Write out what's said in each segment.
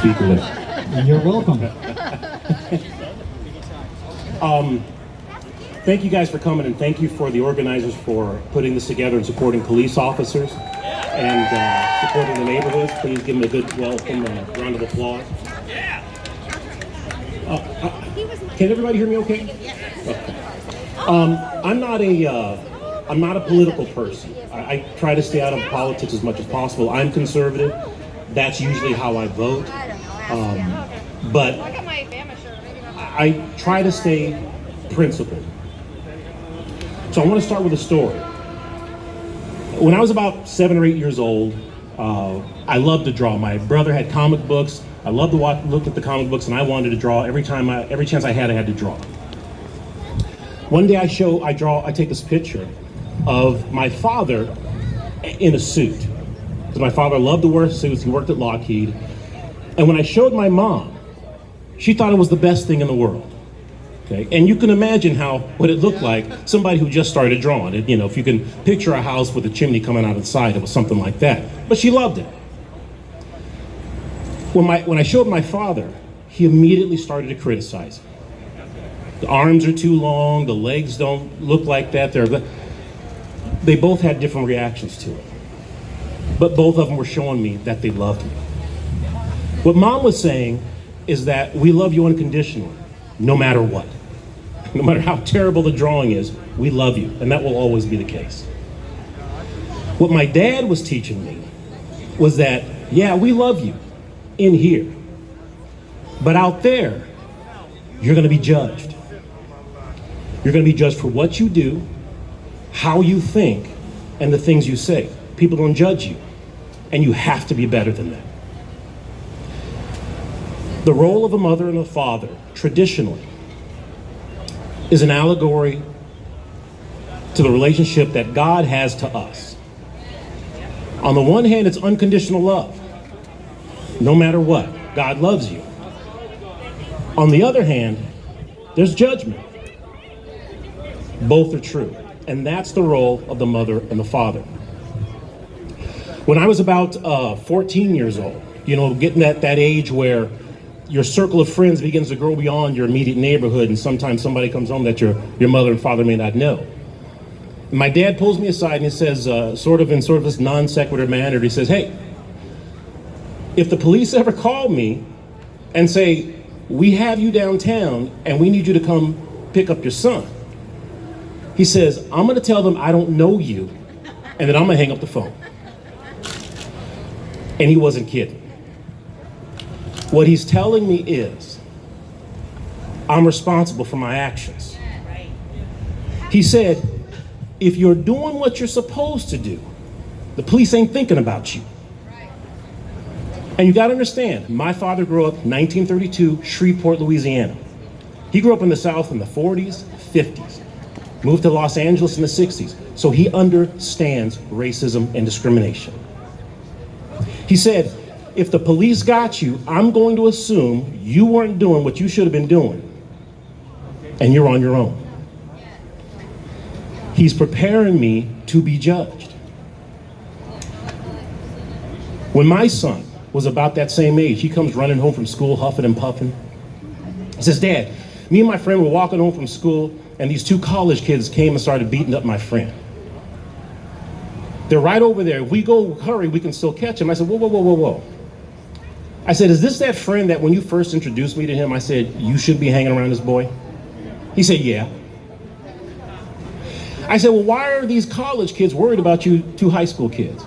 speaker with. You're welcome. Thank you guys for coming, and thank you for the organizers for putting this together and supporting police officers and supporting the neighborhoods. Please give them a good welcome round of applause. Can everybody hear me okay? Okay. I'm not a political person. I try to stay out of politics as much as possible. I'm conservative. That's usually how I vote. But I try to stay principled. So I want to start with a story. When I was about 7 or 8 years old, I loved to draw. My brother had comic books. I loved to look at the comic books, and I wanted to draw every chance I had to draw. One day I take this picture of my father in a suit. Because my father loved to wear suits. He worked at Lockheed. And when I showed my mom, she thought it was the best thing in the world. Okay, and you can imagine what it looked like, somebody who just started drawing it. You know, if you can picture a house with a chimney coming out of the side, it was something like that. But she loved it. When I showed my father, he immediately started to criticize it. The arms are too long, the legs don't look like that. They both had different reactions to it. But both of them were showing me that they loved me. What Mom was saying is that we love you unconditionally, no matter what. No matter how terrible the drawing is, we love you, and that will always be the case. What my dad was teaching me was that, yeah, we love you in here, but out there, you're gonna be judged. You're gonna be judged for what you do, how you think, and the things you say. People don't judge you, and you have to be better than that. The role of a mother and a father, traditionally, is an allegory to the relationship that God has to us. On the one hand, it's unconditional love. No matter what, God loves you. On the other hand, there's judgment. Both are true, and that's the role of the mother and the father. When I was about 14 years old, getting at that age where your circle of friends begins to grow beyond your immediate neighborhood, and sometimes somebody comes home that your mother and father may not know. My dad pulls me aside and he says, sort of this non sequitur manner, he says, "Hey, if the police ever call me and say, we have you downtown and we need you to come pick up your son," he says, "I'm gonna tell them I don't know you, and then I'm gonna hang up the phone." And he wasn't kidding. What he's telling me is, I'm responsible for my actions. He said, if you're doing what you're supposed to do, the police ain't thinking about you. And you gotta understand, my father grew up 1932, Shreveport, Louisiana. He grew up in the South in the 40s, 50s, moved to Los Angeles in the 60s, so he understands racism and discrimination. He said, if the police got you, I'm going to assume you weren't doing what you should have been doing, and you're on your own. He's preparing me to be judged. When my son was about that same age, he comes running home from school, huffing and puffing. He says, "Dad, me and my friend were walking home from school, and these 2 college kids came and started beating up my friend. They're right over there. If we go hurry, we can still catch them." I said, whoa. I said, "Is this that friend that when you first introduced me to him, I said, you should be hanging around this boy?" He said, "Yeah." I said, "Well, why are these college kids worried about you 2 high school kids?"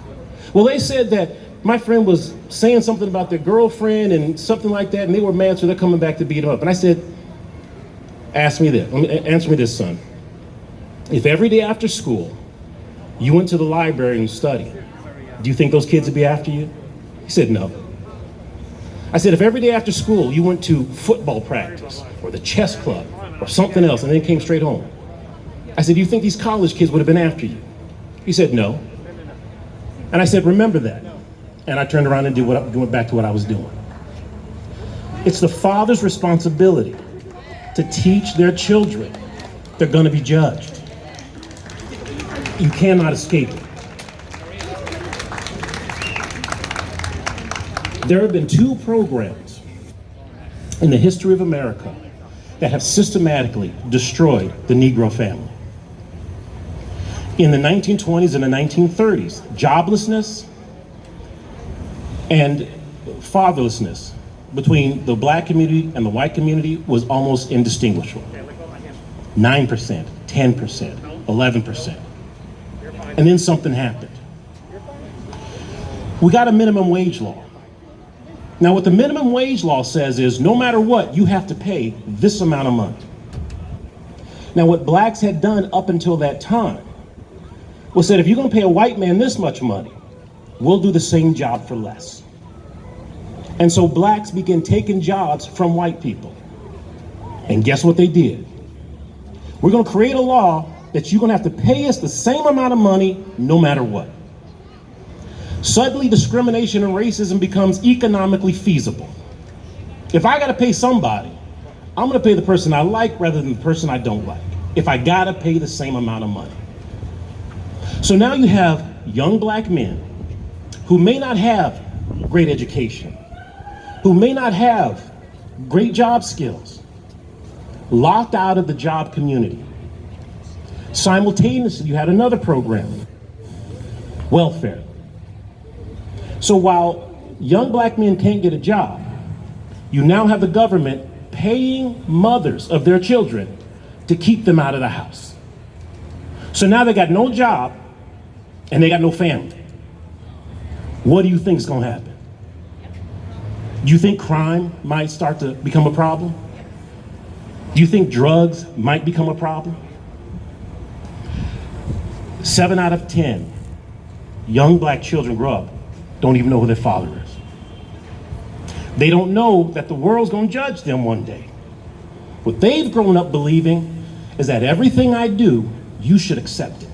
"Well, they said that my friend was saying something about their girlfriend and something like that, and they were mad, so they're coming back to beat him up." And I said, answer me this, son. If every day after school you went to the library and studied, do you think those kids would be after you?" He said, "No." I said, if every day after school you went to football practice or the chess club or something else and then came straight home, I said, do you think these college kids would have been after you? He said, "No." And I said, "Remember that." And I turned around and went back to what I was doing. It's the father's responsibility to teach their children they're going to be judged. You cannot escape it. There have been two programs in the history of America that have systematically destroyed the Negro family. In the 1920s and the 1930s, joblessness and fatherlessness between the black community and the white community was almost indistinguishable. 9%, 10%, 11%. And then something happened. We got a minimum wage law. Now what the minimum wage law says is no matter what, you have to pay this amount of money. Now what blacks had done up until that time was that if you're gonna pay a white man this much money, we'll do the same job for less. And so blacks began taking jobs from white people. And guess what they did? We're gonna create a law that you're gonna have to pay us the same amount of money no matter what. Suddenly discrimination and racism becomes economically feasible. If I gotta pay somebody, I'm gonna pay the person I like rather than the person I don't like, if I gotta pay the same amount of money. So now you have young black men who may not have great education, who may not have great job skills, locked out of the job community. Simultaneously, you had another program, welfare. So while young black men can't get a job, you now have the government paying mothers of their children to keep them out of the house. So now they got no job and they got no family. What do you think is going to happen? Do you think crime might start to become a problem? Do you think drugs might become a problem? 7 out of 10 young black children grow up, don't even know who their father is. They don't know that the world's gonna judge them one day. What they've grown up believing is that everything I do, you should accept it.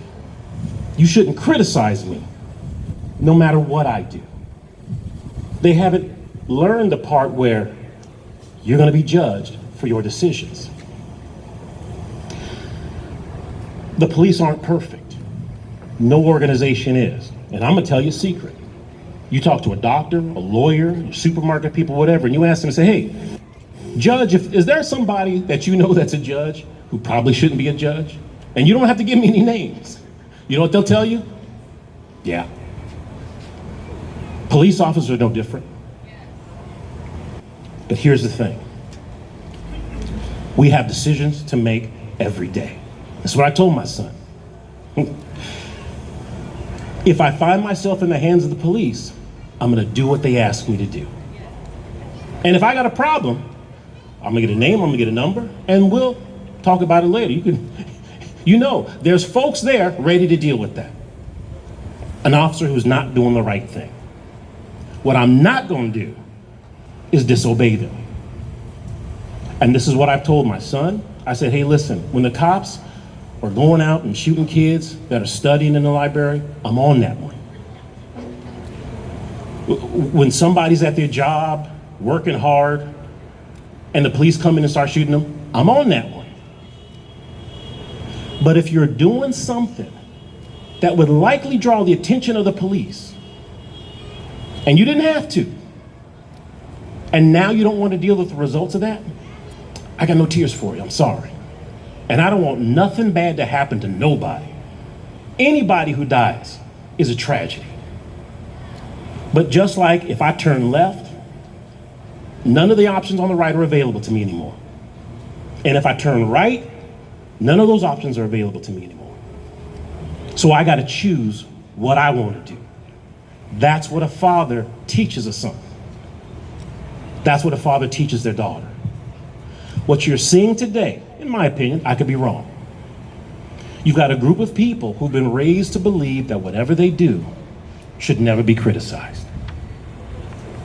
You shouldn't criticize me, no matter what I do. They haven't learned the part where you're gonna be judged for your decisions. The police aren't perfect. No organization is. And I'm gonna tell you a secret. You talk to a doctor, a lawyer, supermarket people, whatever, and you ask them and say, hey, judge, is there somebody that you know that's a judge who probably shouldn't be a judge? And you don't have to give me any names. You know what they'll tell you? Yeah. Police officers are no different. But here's the thing. We have decisions to make every day. That's what I told my son. If I find myself in the hands of the police, I'm gonna do what they ask me to do. And if I got a problem, I'm gonna get a name, I'm gonna get a number, and we'll talk about it later. You know, there's folks there ready to deal with that. An officer who's not doing the right thing. What I'm not gonna do is disobey them. And this is what I've told my son. I said, hey, listen, when the cops are going out and shooting kids that are studying in the library, I'm on that one. When somebody's at their job, working hard, and the police come in and start shooting them, I'm on that one. But if you're doing something that would likely draw the attention of the police, and you didn't have to, and now you don't want to deal with the results of that, I got no tears for you, I'm sorry. And I don't want nothing bad to happen to nobody. Anybody who dies is a tragedy. But just like if I turn left, none of the options on the right are available to me anymore. And if I turn right, none of those options are available to me anymore. So I got to choose what I want to do. That's what a father teaches a son. That's what a father teaches their daughter. What you're seeing today, in my opinion, I could be wrong. You've got a group of people who've been raised to believe that whatever they do should never be criticized.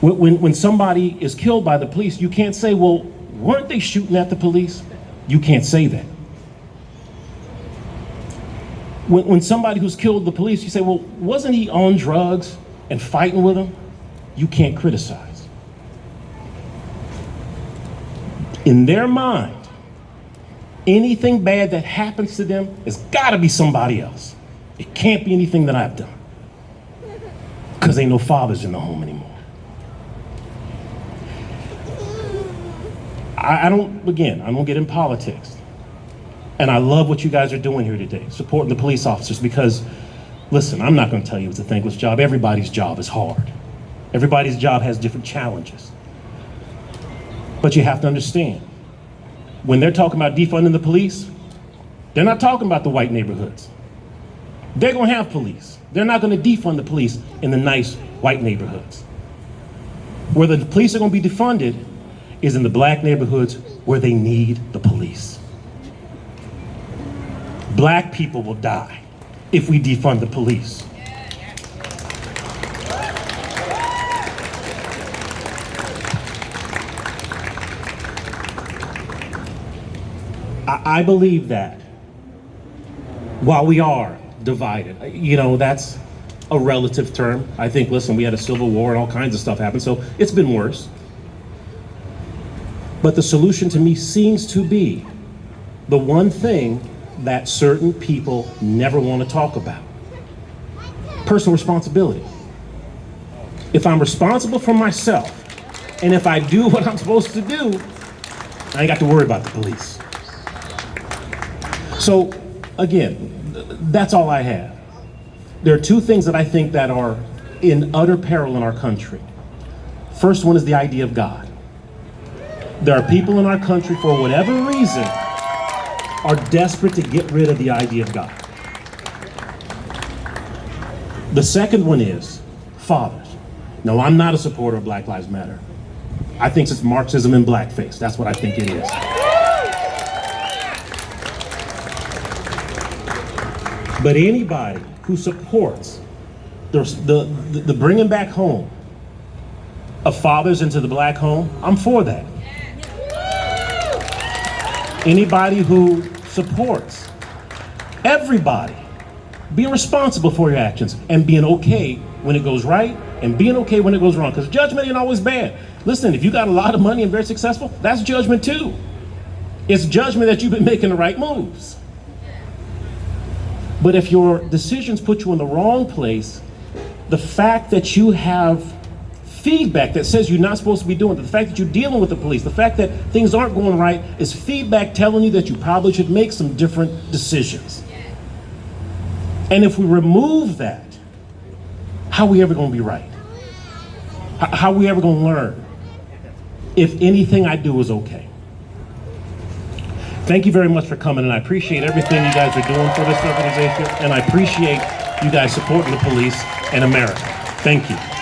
When somebody is killed by the police, you can't say, well, weren't they shooting at the police? You can't say that. When somebody who's killed the police, you say, well, wasn't he on drugs and fighting with them? You can't criticize. In their mind, anything bad that happens to them has got to be somebody else. It can't be anything that I've done. Because ain't no fathers in the home anymore. I don't get in politics. And I love what you guys are doing here today, supporting the police officers, because, listen, I'm not going to tell you it's a thankless job. Everybody's job is hard. Everybody's job has different challenges. But you have to understand, when they're talking about defunding the police, they're not talking about the white neighborhoods. They're going to have police. They're not going to defund the police in the nice white neighborhoods. Where the police are going to be defunded is in the black neighborhoods where they need the police. Black people will die if we defund the police. I believe that while we are divided, that's a relative term. I think, listen, we had a civil war and all kinds of stuff happened, so it's been worse. But the solution to me seems to be the one thing that certain people never want to talk about: personal responsibility. If I'm responsible for myself, and if I do what I'm supposed to do, I ain't got to worry about the police. So, again, that's all I have. There are two things that I think that are in utter peril in our country. First one is the idea of God. There are people in our country, for whatever reason, are desperate to get rid of the idea of God. The second one is fathers. No, I'm not a supporter of Black Lives Matter. I think it's Marxism in blackface. That's what I think it is. But anybody who supports the bringing back home of fathers into the black home, I'm for that. Anybody who supports everybody being responsible for your actions and being okay when it goes right and being okay when it goes wrong, because judgment ain't always bad. Listen, if you got a lot of money and very successful, that's judgment too. It's judgment that you've been making the right moves. But if your decisions put you in the wrong place, the fact that you have feedback that says you're not supposed to be doing it, the fact that you're dealing with the police, the fact that things aren't going right, is feedback telling you that you probably should make some different decisions. And if we remove that, how are we ever going to be right? How are we ever going to learn if anything I do is okay? Thank you very much for coming, and I appreciate everything you guys are doing for this organization, and I appreciate you guys supporting the police and America. Thank you.